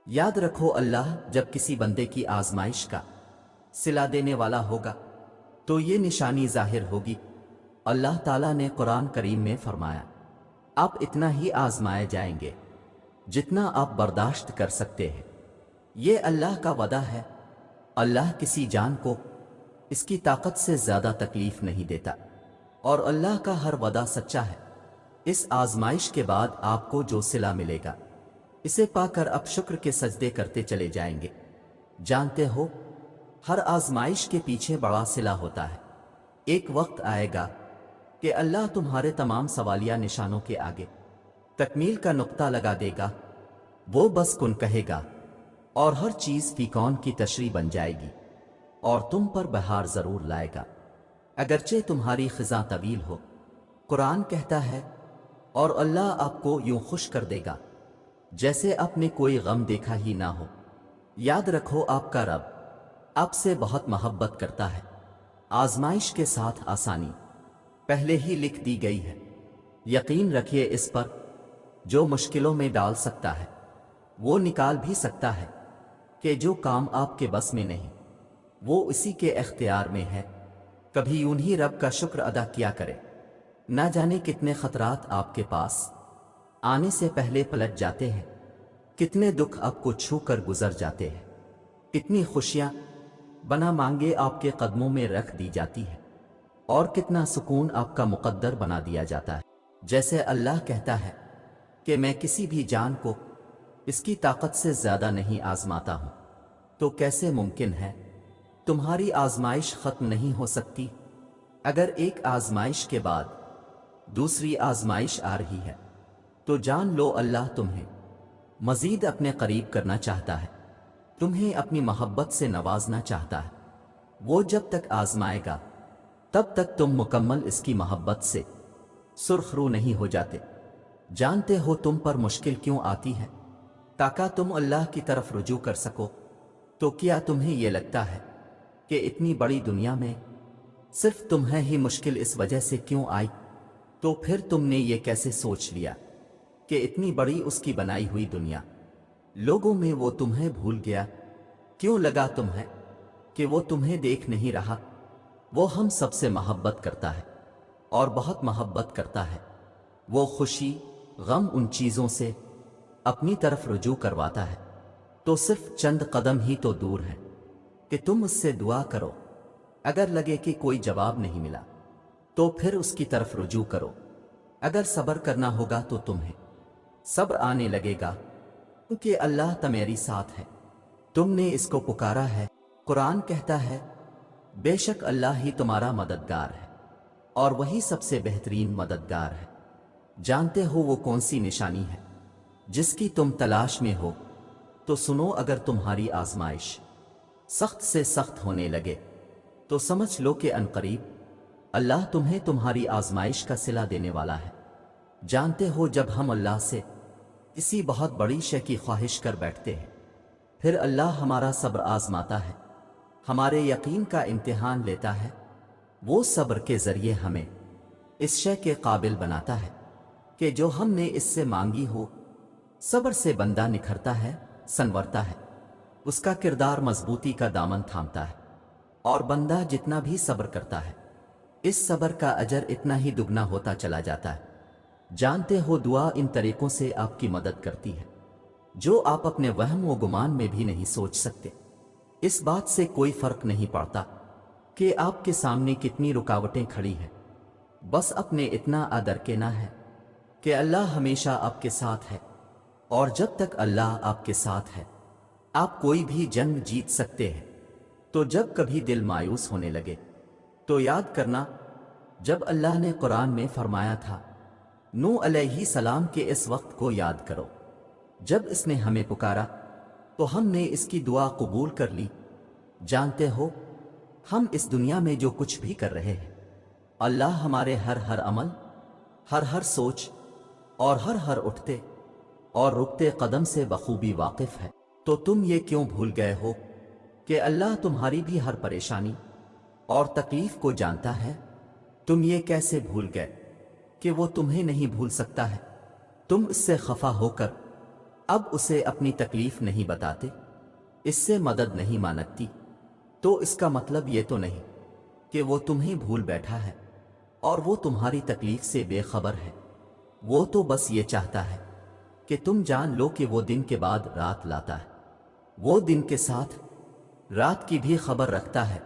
याद रखो, अल्लाह जब किसी बंदे की आजमाइश का सिला देने वाला होगा तो ये निशानी जाहिर होगी। अल्लाह ताला ने कुरान करीम में फरमाया, आप इतना ही आजमाए जाएंगे जितना आप बर्दाश्त कर सकते हैं। ये अल्लाह का वदा है। अल्लाह किसी जान को इसकी ताकत से ज्यादा तकलीफ नहीं देता और अल्लाह का हर वदा सच्चा है। इस आजमाइश के बाद आपको जो सिला मिलेगा इसे पाकर अब शुक्र के सजदे करते चले जाएंगे। जानते हो, हर आजमाइश के पीछे बड़ा सिला होता है। एक वक्त आएगा कि अल्लाह तुम्हारे तमाम सवालिया निशानों के आगे तकमील का नुक्ता लगा देगा। वो बस कुन कहेगा और हर चीज फी कौन की तशरी बन जाएगी और तुम पर बहार जरूर लाएगा, अगरचे तुम्हारी खिजा तवील हो। कुरान कहता है, और अल्लाह आपको यूं खुश कर देगा जैसे आपने कोई गम देखा ही ना हो। याद रखो, आपका रब आपसे बहुत मोहब्बत करता है। आजमाइश के साथ आसानी पहले ही लिख दी गई है। यकीन रखिए इस पर, जो मुश्किलों में डाल सकता है वो निकाल भी सकता है कि जो काम आपके बस में नहीं वो इसी के इख्तियार में है। कभी यूं ही रब का शुक्र अदा किया करे। ना जाने कितने खतरात आपके पास आने से पहले पलट जाते हैं, कितने दुख आपको छू कर गुजर जाते हैं, कितनी खुशियां बना मांगे आपके कदमों में रख दी जाती है और कितना सुकून आपका मुकद्दर बना दिया जाता है। जैसे अल्लाह कहता है कि मैं किसी भी जान को इसकी ताकत से ज्यादा नहीं आजमाता हूं, तो कैसे मुमकिन है तुम्हारी आजमाइश खत्म नहीं हो सकती? अगर एक आजमाइश के बाद दूसरी आजमाइश आ रही है तो जान लो अल्लाह तुम्हें मजीद अपने करीब करना चाहता है, तुम्हें अपनी मोहब्बत से नवाजना चाहता है। वो जब तक आजमाएगा तब तक तुम मुकम्मल इसकी मोहब्बत से सुर्खरू नहीं हो जाते। जानते हो तुम पर मुश्किल क्यों आती है? ताकि तुम अल्लाह की तरफ रुजू कर सको। तो क्या तुम्हें यह लगता है कि इतनी बड़ी दुनिया में सिर्फ तुम्हें ही मुश्किल इस वजह से क्यों आई? तो फिर तुमने ये कैसे सोच लिया कि इतनी बड़ी उसकी बनाई हुई दुनिया लोगों में वो तुम्हें भूल गया? क्यों लगा तुम्हें कि वो तुम्हें देख नहीं रहा? वो हम सबसे मोहब्बत करता है और बहुत मोहब्बत करता है। वो खुशी गम उन चीजों से अपनी तरफ रुजू करवाता है। तो सिर्फ चंद कदम ही तो दूर है कि तुम उससे दुआ करो। अगर लगे कि कोई जवाब नहीं मिला तो फिर उसकी तरफ रुजू करो। अगर सब्र करना होगा तो तुम्हें सब्र आने लगेगा, क्योंकि अल्लाह तुम्हारी साथ है। तुमने इसको पुकारा है। कुरान कहता है, बेशक अल्लाह ही तुम्हारा मददगार है और वही सबसे बेहतरीन मददगार है। जानते हो वो कौन सी निशानी है जिसकी तुम तलाश में हो? तो सुनो, अगर तुम्हारी आजमाइश सख्त से सख्त होने लगे तो समझ लो कि अनकरीब अल्लाह तुम्हें तुम्हारी आजमाइश का सिला देने वाला है। जानते हो, जब हम अल्लाह से किसी बहुत बड़ी शय की ख्वाहिश कर बैठते हैं फिर अल्लाह हमारा सब्र आजमाता है, हमारे यकीन का इम्तिहान लेता है। वो सब्र के जरिए हमें इस शय के काबिल बनाता है कि जो हमने इससे मांगी हो। सब्र से बंदा निखरता है, संवरता है, उसका किरदार मजबूती का दामन थामता है और बंदा जितना भी सब्र करता है इस सब्र का अजर इतना ही दुगना होता चला जाता है। जानते हो, दुआ इन तरीकों से आपकी मदद करती है जो आप अपने वहम व गुमान में भी नहीं सोच सकते। इस बात से कोई फर्क नहीं पड़ता कि आपके सामने कितनी रुकावटें खड़ी हैं, बस अपने इतना अदरकेना है कि अल्लाह हमेशा आपके साथ है और जब तक अल्लाह आपके साथ है आप कोई भी जंग जीत सकते हैं। तो जब कभी दिल मायूस होने लगे तो याद करना, जब अल्लाह ने कुरान में फरमाया था, नूह अलैहि सलाम के इस वक्त को याद करो जब इसने हमें पुकारा तो हमने इसकी दुआ कबूल कर ली। जानते हो, हम इस दुनिया में जो कुछ भी कर रहे हैं अल्लाह हमारे हर अमल, हर सोच और हर उठते और रुकते कदम से बखूबी वाकिफ है। तो तुम ये क्यों भूल गए हो कि अल्लाह तुम्हारी भी हर परेशानी और तकलीफ को जानता है? तुम ये कैसे भूल गए कि वो तुम्हें नहीं भूल सकता है? तुम इससे खफा होकर اب اسے اپنی تکلیف نہیں بتاتے، اس سے مدد نہیں مانگتی، تو اس کا مطلب یہ تو نہیں کہ وہ تمہیں بھول بیٹھا ہے اور وہ تمہاری تکلیف سے بے خبر ہے۔ وہ تو بس یہ چاہتا ہے کہ تم جان لو کہ وہ دن کے بعد رات لاتا ہے، وہ دن کے ساتھ رات کی بھی خبر رکھتا ہے۔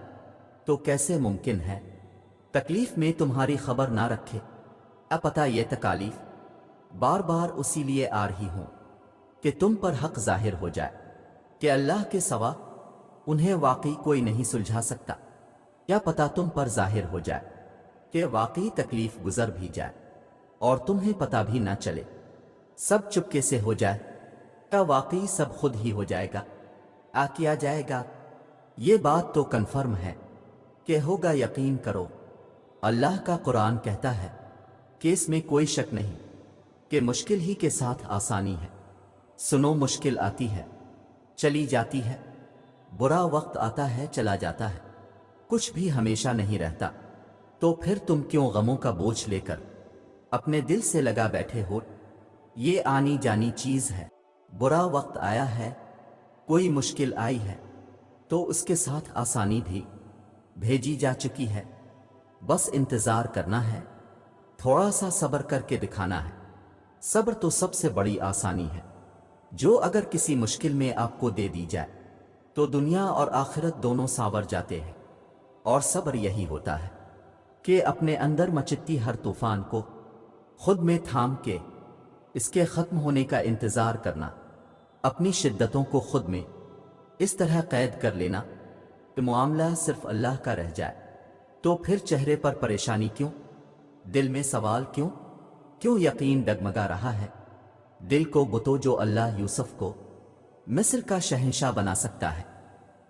تو کیسے ممکن ہے تکلیف میں تمہاری خبر نہ رکھے؟ پتہ یہ تکالیف بار بار اسی لیے آ رہی ہوں کہ تم پر حق ظاہر ہو جائے کہ اللہ کے سوا انہیں واقعی کوئی نہیں سلجھا سکتا۔ کیا پتہ تم پر ظاہر ہو جائے کہ واقعی تکلیف گزر بھی جائے اور تمہیں پتہ بھی نہ چلے، سب چپکے سے ہو جائے، کیا واقعی سب خود ہی ہو جائے گا؟ کیا جائے گا؟ یہ بات تو کنفرم ہے کہ ہوگا، یقین کرو۔ اللہ کا قرآن کہتا ہے کہ اس میں کوئی شک نہیں کہ مشکل ہی کے ساتھ آسانی ہے۔ سنو، مشکل آتی ہے چلی جاتی ہے، برا وقت آتا ہے چلا جاتا ہے، کچھ بھی ہمیشہ نہیں رہتا، تو پھر تم کیوں غموں کا بوجھ لے کر اپنے دل سے لگا بیٹھے ہو؟ یہ آنی جانی چیز ہے۔ برا وقت آیا ہے، کوئی مشکل آئی ہے، تو اس کے ساتھ آسانی بھی بھیجی جا چکی ہے، بس انتظار کرنا ہے، تھوڑا سا صبر کر کے دکھانا ہے۔ صبر تو سب سے بڑی آسانی ہے، جو اگر کسی مشکل میں آپ کو دے دی جائے تو دنیا اور آخرت دونوں ساور جاتے ہیں۔ اور صبر یہی ہوتا ہے کہ اپنے اندر مچتی ہر طوفان کو خود میں تھام کے اس کے ختم ہونے کا انتظار کرنا، اپنی شدتوں کو خود میں اس طرح قید کر لینا کہ معاملہ صرف اللہ کا رہ جائے۔ تو پھر چہرے پر پریشانی کیوں؟ دل میں سوال کیوں؟ کیوں یقین ڈگمگا رہا ہے؟ دل کو بتو جو اللہ یوسف کو مصر کا شہنشاہ بنا سکتا ہے،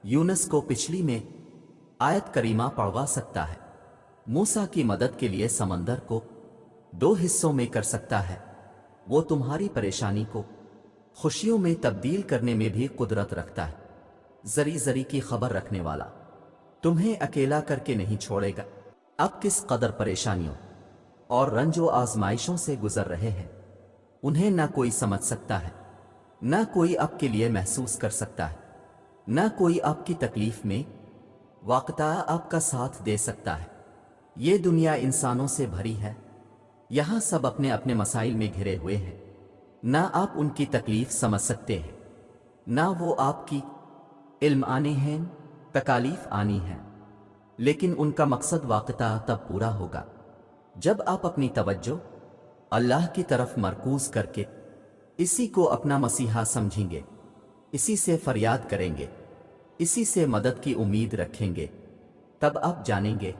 یونس کو پچھلی میں آیت کریمہ پڑھوا سکتا ہے، موسیٰ کی مدد کے لیے سمندر کو 2 حصوں میں کر سکتا ہے، وہ تمہاری پریشانی کو خوشیوں میں تبدیل کرنے میں بھی قدرت رکھتا ہے۔ ذری ذری کی خبر رکھنے والا تمہیں اکیلا کر کے نہیں چھوڑے گا۔ اب کس قدر پریشانیوں اور رنج و آزمائشوں سے گزر رہے ہیں، انہیں نہ کوئی سمجھ سکتا ہے، نہ کوئی آپ کے لیے محسوس کر سکتا ہے، نہ کوئی آپ کی تکلیف میں واقعہ آپ کا ساتھ دے سکتا ہے۔ یہ دنیا انسانوں سے بھری ہے، یہاں سب اپنے اپنے مسائل میں گھرے ہوئے ہیں، نہ آپ ان کی تکلیف سمجھ سکتے ہیں، نہ وہ آپ کی علم آنے ہیں، تکالیف آنی ہیں، لیکن ان کا مقصد واقعہ تب پورا ہوگا جب آپ اپنی توجہ اللہ کی طرف مرکوز کر کے اسی کو اپنا مسیحا سمجھیں گے، اسی سے فریاد کریں گے، اسی سے مدد کی امید رکھیں گے۔ تب آپ جانیں گے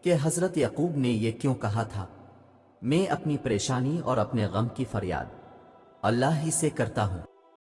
کہ حضرت یعقوب نے یہ کیوں کہا تھا، میں اپنی پریشانی اور اپنے غم کی فریاد اللہ ہی سے کرتا ہوں۔